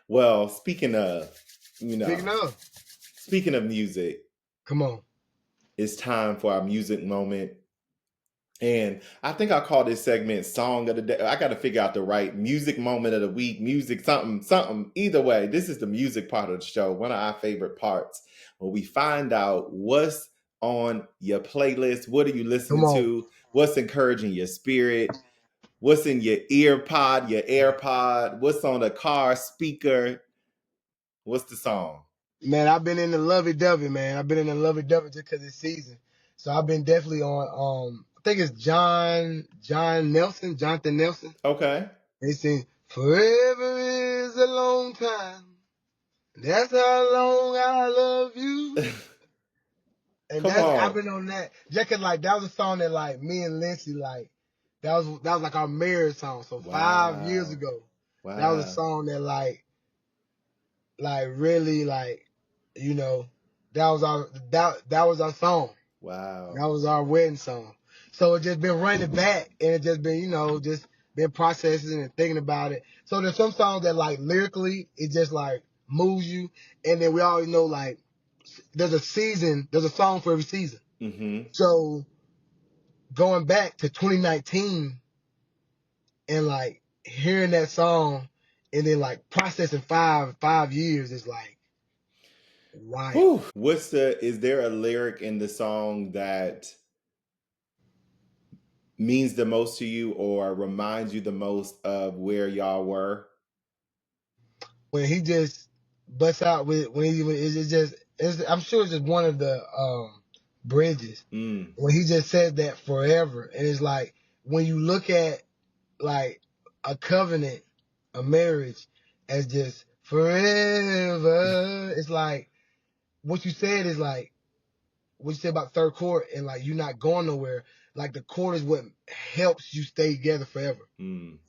Well, speaking of, you know, Speaking of, speaking of music, come on. it's time for our music moment. And I think I call this segment Song of the Day. I got to figure out the right music moment of the week, music, something, something. Either way, this is the music part of the show, one of our favorite parts, where we find out what's on your playlist, what are you Come listening on. to, what's encouraging your spirit, what's in your ear pod, your AirPod, what's on the car speaker, what's the song? Man, I've been in the lovey-dovey, man. I've been in the lovey-dovey just because it's season. So I've been definitely on, I think it's Jonathan Nelson. Okay. They sing, forever is a long time. That's how long I love you. And Come I've on. been on that. Just 'cause, like, that was a song that, like, me and Lindsay, like, that was like our marriage song. So 5 years Wow. ago, that was a Wow. song that, like really, like, you know, that was our song. Wow. That was our wedding song. So it just been running back, and it just been, just been processing and thinking about it. So there's some songs that, like, lyrically, it just, like, moves you. And then we always know, like, there's a song for every season. Mm-hmm. So going back to 2019 and, like, hearing that song and then, like, processing five years is, like, wild. Whew. Is there a lyric in the song that means the most to you or reminds you the most of where y'all were? When he just busts out with when he I'm sure it's just one of the bridges Mm. when he just says that forever, and it's like when you look at, like, a covenant, a marriage, as just forever. It's like what you said is like what you said about third chord, and, like, you not going nowhere. Like, the chord is what helps you stay together forever. Mm.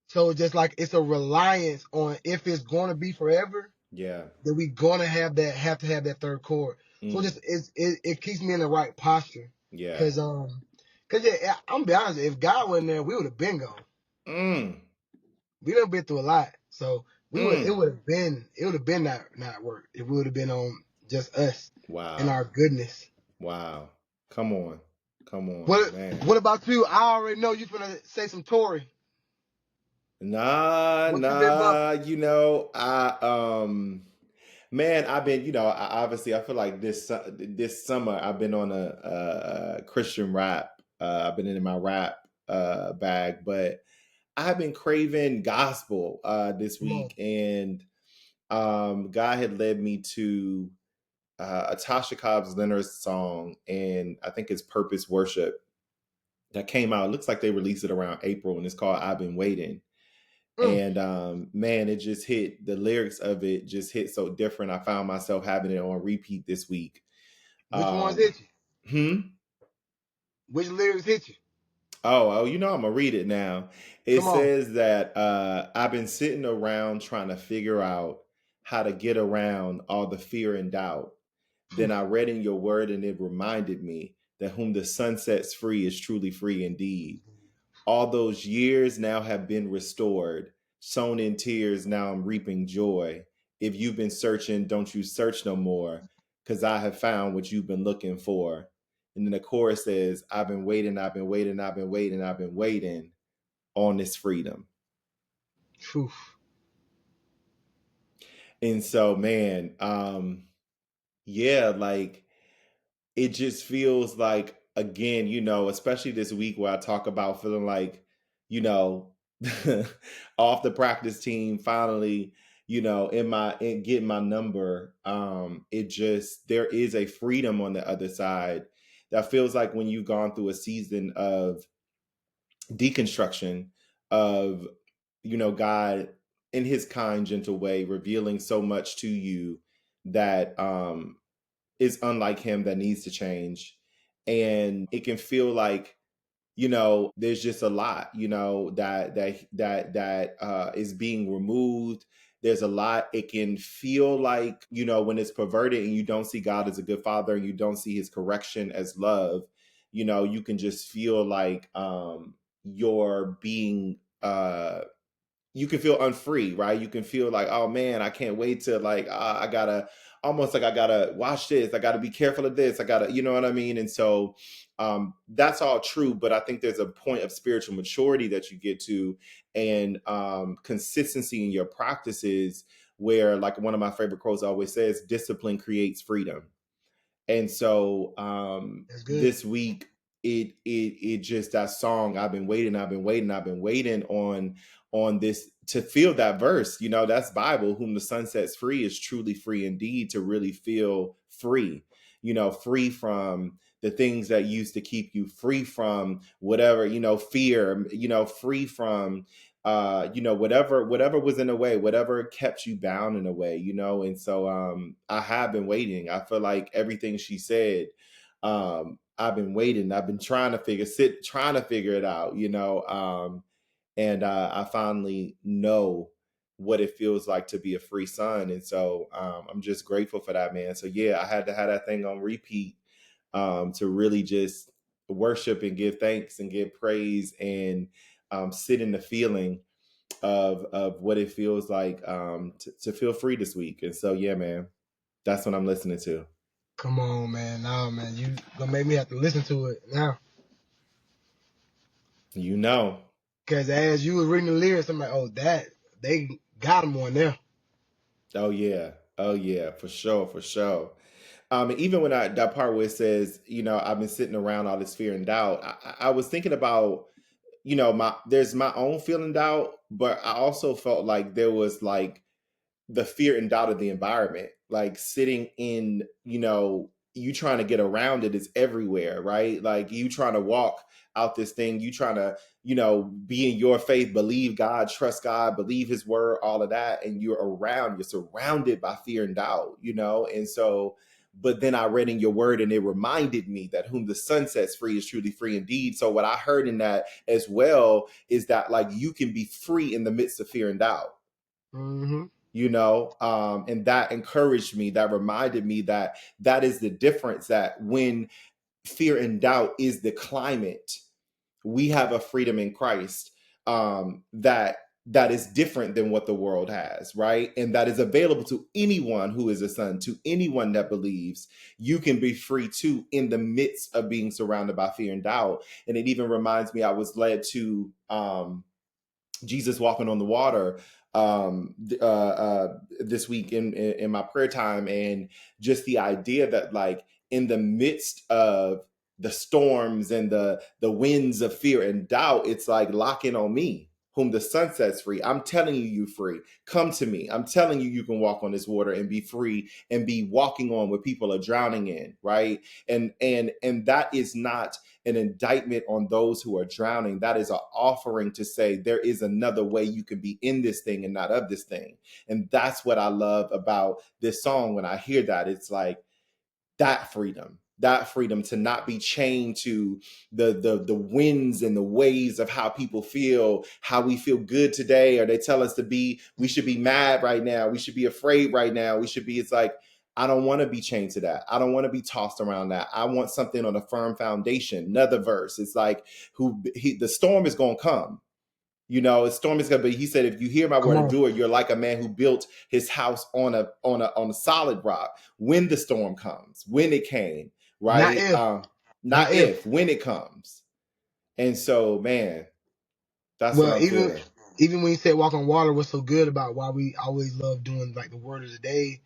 So it's just like it's a reliance on, if it's going to be forever, Yeah. that we gonna have to have that third chord. So Mm. just it keeps me in the right posture. Yeah. Cause yeah, I'm gonna be honest, if God wasn't there, we would have been gone. Mm. We done been through a lot. So it Mm. would have been not work if we would have been on just us and Wow. our goodness. Wow. Come on. Come on, What man. what about you? I already know you finna say some Tory. Nah, What you been nah, bumping? man, I've been, obviously I feel like this summer I've been on a Christian rap. I've been in my rap bag, but I've been craving gospel this Come on. week, and God had led me to a Tasha Cobbs Leonard song, and I think it's Purpose Worship that came out. It looks like they released it around April, and it's called I've Been Waiting. Mm. And man, it just hit, the lyrics of it just hit so different. I found myself having it on repeat this week. Which ones hit you? Hmm. Which lyrics hit you? Oh, I'm gonna read it now. It Come on. says that I've been sitting around trying to figure out how to get around all the fear and doubt. Then I read in your word and it reminded me that whom the sun sets free is truly free indeed. All those years now have been restored. Sown in tears, now I'm reaping joy. If you've been searching, don't you search no more, because I have found what you've been looking for. And then the chorus says, I've been waiting, I've been waiting, I've been waiting, I've been waiting on this freedom. Truth. And so, man, yeah, like it just feels like, again, especially this week where I talk about feeling like, you know, off the practice team, finally, in getting my number. It just, there is a freedom on the other side that feels like when you've gone through a season of deconstruction of, God in his kind, gentle way, revealing so much to you that is unlike him, that needs to change. And it can feel like, there's just a lot, that is being removed. There's a lot. It can feel like, when it's perverted and you don't see God as a good father and you don't see his correction as love, you can just feel like you're being you can feel unfree, right? You can feel like, oh man, I can't wait to like, I gotta almost like I gotta watch this. I gotta be careful of this. I gotta, you know what I mean? And so that's all true. But I think there's a point of spiritual maturity that you get to, and consistency in your practices where, like one of my favorite quotes always says, discipline creates freedom. And so That's good. this week, it just, that song, I've been waiting on this, to feel that verse, that's Bible, whom the sun sets free is truly free indeed, to really feel free, free from the things that used to keep you, free from whatever, fear, free from whatever was in the way, whatever kept you bound in a way, and so I have been waiting. I feel like everything she said, I've been waiting, I've been trying to figure it out, and I finally know what it feels like to be a free son, and so I'm just grateful for that, man. So yeah, I had to have that thing on repeat, to really just worship and give thanks and give praise, and sit in the feeling of what it feels like, to feel free this week. And so yeah, man, that's what I'm listening to. Come on, man. Nah, man, you gonna make me have to listen to it now. You know. Cause as you were reading the lyrics, I'm like, oh, that they got him on there. Oh yeah. Oh yeah, for sure, for sure. And even when that part where it says, I've been sitting around all this fear and doubt, I was thinking about, there's my own feeling doubt, but I also felt like there was like the fear and doubt of the environment, like sitting in, you trying to get around it is everywhere, right? Like you trying to walk out this thing, you trying to, be in your faith, believe God, trust God, believe his word, all of that. And you're surrounded by fear and doubt, And so, but then I read in your word and it reminded me that whom the sun sets free is truly free indeed. So what I heard in that as well is that like you can be free in the midst of fear and doubt, Mm-hmm. and that encouraged me, that reminded me that that is the difference, that when fear and doubt is the climate, we have a freedom in Christ, that is different than what the world has, right? And that is available to anyone who is a son, to anyone that believes. You can be free too in the midst of being surrounded by fear and doubt. And it even reminds me, I was led to Jesus walking on the water this week in my prayer time, and just the idea that like in the midst of the storms and the winds of fear and doubt, it's like locking on me, whom the sun sets free. I'm telling you, you free. Come to me. I'm telling you, you can walk on this water and be free and be walking on what people are drowning in, right? And that is not an indictment on those who are drowning. That is an offering to say there is another way you can be in this thing and not of this thing. And that's what I love about this song. When I hear that, it's like that freedom to not be chained to the winds and the waves of how people feel, how we feel good today, or they tell us we should be mad right now, we should be afraid right now, it's like, I don't want to be chained to that. I don't want to be tossed around that. I want something on a firm foundation. Another verse, it's like, the storm is going to come. A storm is gonna be. He said, "If you hear my Come word and on. do it, you're like a man who built his house on a solid rock." When the storm comes, when it came, Not right? if. Not Not if, if. when it comes. And so, man, that's what Well, I'm feeling. even when you said walk on water, what's so good about why we always love doing like the word of the day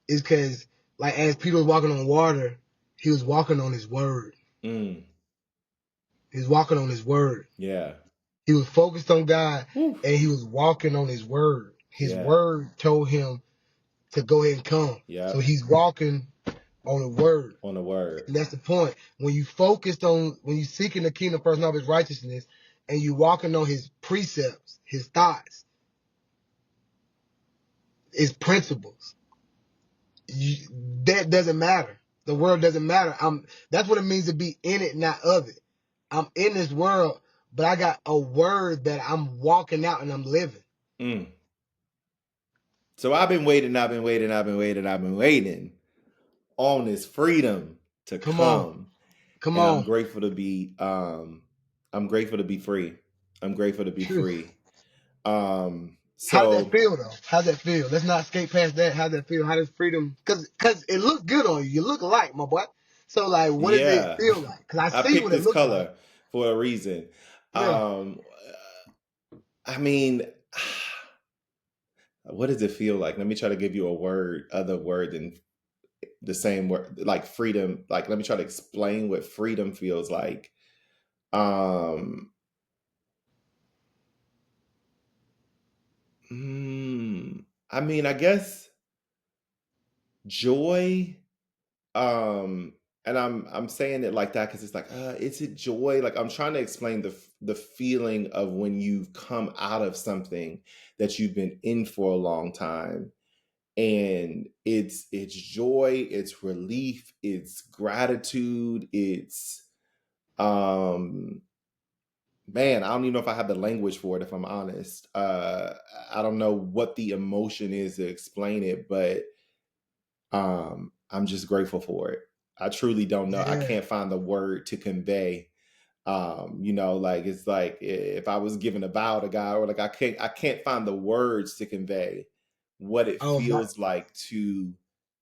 is because like as Peter was walking on water, he was walking on his word. Mm, He was walking on his word. yeah. He was focused on God Whew. and he was walking on his word. His Yeah. word told him to go ahead and come. Yeah. So he's walking on the word. On the word. And that's the point. When you when you seeking the kingdom first and of his righteousness, and you walking on his precepts, his thoughts, his principles, that doesn't matter. The world doesn't matter. That's what it means to be in it, not of it. I'm in this world, but I got a word that I'm walking out and I'm living. Mm. So I've been waiting. On this freedom to Come on. come. Come And on. I'm grateful to be free. I'm grateful to be Phew. free. How does that So feel though? How does that feel? Let's not skate past that. How does that feel? How does freedom? Cause it looks good on you. You look alike, my boy. So like, what does it yeah, feel like? Cause I I see picked what it this looks like. color for a reason. Yeah. Um, I mean, what does it feel like? Let me try to give you a word, other word than the same word, like freedom. Like, let me try to explain what freedom feels like. Um, I mean, I guess joy. Um, and I'm saying it like that because it's like, is it joy? Like I'm trying to explain the feeling of when you've come out of something that you've been in for a long time, and it's joy, it's relief, it's gratitude, it's um man, I don't even know if I have the language for it, if I'm honest. I don't know what the emotion is to explain it, but I'm just grateful for it. I truly don't know. I Yeah. can't find the word to convey. Like it's like if I was giving a vow to God, or like I can't find the words to convey what it Oh my. feels like to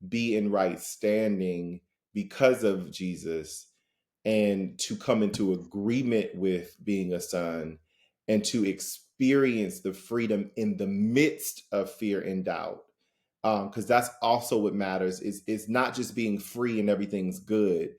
be in right standing because of Jesus, and to come into agreement with being a son, and to experience the freedom in the midst of fear and doubt. Because that's also what matters, is it's not just being free and everything's good.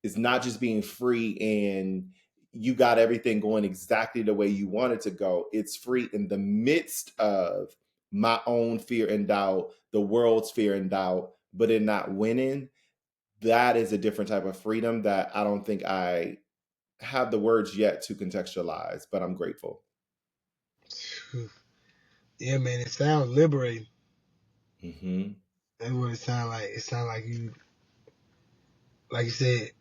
It's not just being free and you got everything going exactly the way you want it to go. It's free in the midst of my own fear and doubt, the world's fear and doubt, but in not winning. That is a different type of freedom that I don't think I have the words yet to contextualize, but I'm grateful. Yeah, man. It sounds liberating. Hmm. That's what it sounds like. It sounds like you, like you said,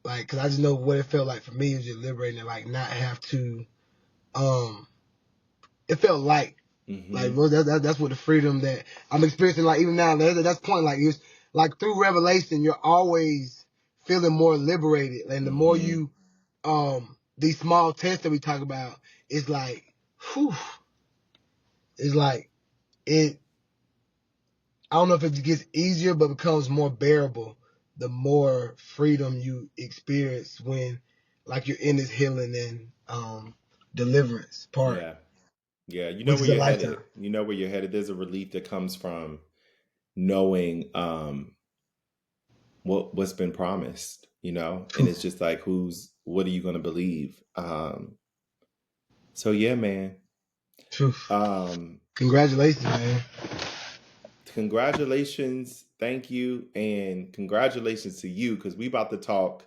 like, cause I just know what it felt like for me. It was just liberating to like not have to. Um, it felt like Hmm. well, that's what the freedom that I'm experiencing. Like even now, that's the point. Like it's like through revelation, you're always feeling more liberated, and the more Hmm. you these small tests that we talk about, it's like, whew, it's like it. I don't know if it gets easier, but becomes more bearable the more freedom you experience when, like, you're in this healing and deliverance part, Yeah. Yeah. You know which where is a you're lifetime. headed. You know where you're headed. There's a relief that comes from knowing what's been promised, and it's just like what are you going to believe? So yeah, man. Um Congratulations, man. Congratulations, thank you, and congratulations to you, because we about to talk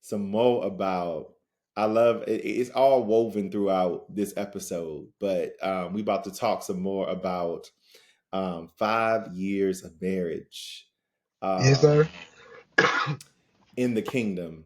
some more about. I love it, it's all woven throughout this episode, but we about to talk some more about 5 years of marriage Yes, sir. um, in the kingdom.